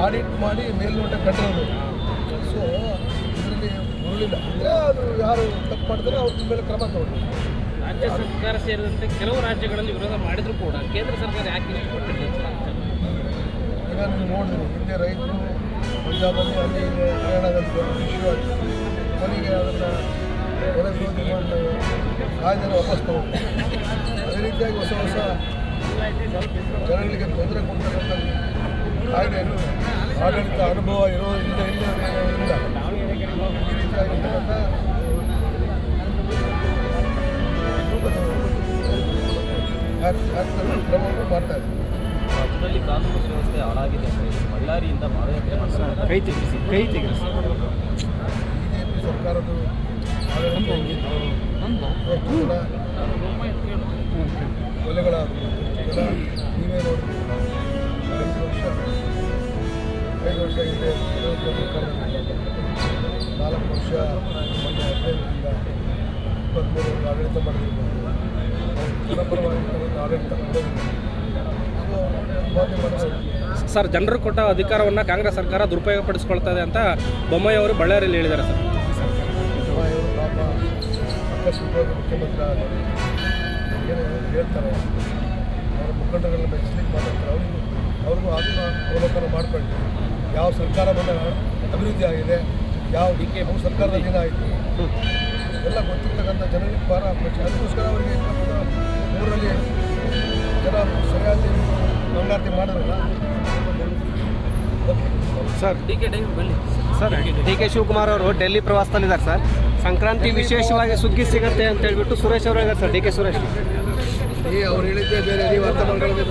Audit ಮಾಡಿ ಮೇಲ್ನೋಟ ಕಂಡಿರೋದು. So ಇದರಲ್ಲಿ ಉರುಳಿಲ್ಲ ಅಂದರೆ ಅದು ಯಾರು ತಪ್ಪು ಮಾಡಿದ್ರೆ ಅವ್ರ ಮೇಲೆ ಕ್ರಮ ತಗೊಳ್ಳಿ. ರಾಜ್ಯ ಸರ್ಕಾರ ಸೇರಿದಂತೆ ಕೆಲವು ರಾಜ್ಯಗಳಲ್ಲಿ ವಿರೋಧ ಮಾಡಿದರೂ ಕೂಡ ಕೇಂದ್ರ ಸರ್ಕಾರ ಯಾಕೆ ಇಷ್ಟಪಟ್ಟಿದೆ? ಈಗ ನೀವು ನೋಡಿದ್ರು ಹಿಂದೆ ರೈತರು ಪಂಜಾಬಲ್ಲಿ ಅಲ್ಲಿ ಹರಿಯಾಣದಲ್ಲಿ ಇಶ್ಯೂ ಆಯಿತು. ಕೊನೆಗೆ ಅದನ್ನು ಜನ ವಿರೋಧಿ ಮಾಡಿ ಕಾಯ್ದೆನ ವಾಪಸ್ ತಗೊಂಡು ಅದೇ ರೀತಿಯಾಗಿ ಹೊಸ ಹೊಸ ಜನಗಳಿಗೆ ತೊಂದರೆ ಕೊಡ್ತಕ್ಕಂಥ ಕಾಯ್ದೆಯನ್ನು ಆಡಳಿತ ಅನುಭವ ಇಲ್ಲ ಈ ರೀತಿಯಾಗಿರ್ತಕ್ಕಂಥ ಕ್ರಮವನ್ನು ಮಾಡ್ತಾ ಇದ್ದಾರೆ. ರಾಜ್ಯದಲ್ಲಿ ಕಾನೂನು ಸುವ್ಯವಸ್ಥೆ ಹಾಳಾಗಿದೆ. ಬಳ್ಳಾರಿಯಿಂದ ಪಾದಯಾತ್ರೆ ಕೈ ತೆಗೆಸಿ ಬಿಜೆಪಿ ಸರ್ಕಾರದ ಕೊಲೆಗಳಾದವು. ಜನ ನೀವೇ ನೋಡಿ 5 ವರ್ಷ ಹಿಂದೆ ಸರ್ಕಾರದಲ್ಲಿ 4 ವರ್ಷ ಮೊನ್ನೆ 15ರಿಂದ 23 ಆಡಳಿತ ಮಾಡಿರ್ಬೋದು. ಜನಪರವಾಗಿ ಆಡಳಿತ ಮಾಡೋದಿಲ್ಲ. ಸರ್, ಜನರು ಕೊಟ್ಟ ಅಧಿಕಾರವನ್ನು ಕಾಂಗ್ರೆಸ್ ಸರ್ಕಾರ ದುರುಪಯೋಗಪಡಿಸ್ಕೊಳ್ತಾ ಇದೆ ಅಂತ ಬೊಮ್ಮಾಯಿ ಅವರು ಬಳ್ಳಾರಿಯಲ್ಲಿ ಹೇಳಿದ್ದಾರೆ ಸರ್. ಬೊಮ್ಮಾಯಿಯವರು ಪಾಪ ಆಕಸ್ಮಿಕವಾಗಿ ಮುಖ್ಯಮಂತ್ರಿ ಆದರು ಏನು ಹೇಳ್ತಾರೆ, ಅವರ ಮುಖಂಡಗಳನ್ನ ಮೆಚ್ಚಲಿಕ್ಕೆ ಮಾತಾಡ್ತಾರೆ. ಅವ್ರಿಗೂ ಆತ್ಮ ಅವಲೋಕನ ಮಾಡ್ಕೊಳ್ಳಿ. ಯಾವ ಸರ್ಕಾರ ಬಂದ ಅಭಿವೃದ್ಧಿ ಆಗಿದೆ, ಯಾವ ಅವ್ರ ಸರ್ಕಾರದಲ್ಲಿ ಏನಾಯಿತು ಎಲ್ಲ ಗೊತ್ತಿರ್ತಕ್ಕಂಥ ಜನರಿಗೆ ಭಾರ ಅದಕ್ಕೋಸ್ಕರ ಅವರಿಗೆ 23ರಲ್ಲಿ ಜನ ಸರಿಯಾಗಿ ಮಂಗಳಾರತಿ ಮಾಡಿರಲ್ಲ. ಸರ್, ಡಿ ಕೆ ಶಿವಕುಮಾರ್ ಅವರು ಡೆಲ್ಲಿ ಪ್ರವಾಸದಲ್ಲಿದ್ದಾರೆ ಸರ್. ಸಂಕ್ರಾಂತಿ ವಿಶೇಷವಾಗಿ ಸುಗ್ಗಿ ಸಿಗುತ್ತೆ ಅಂತ ಹೇಳ್ಬಿಟ್ಟು ಸುರೇಶ್ ಅವರು ಹೇಳಿದ್ದಾರೆ ಸರ್. ಡಿ ಕೆ ಸುರೇಶ್ ಅವ್ರು ಹೇಳಿದ್ದೆ ಬೇರೆ, ನೀವು ಅರ್ಥ ಮಾಡ್ಕೊಳ್ಳೋದು.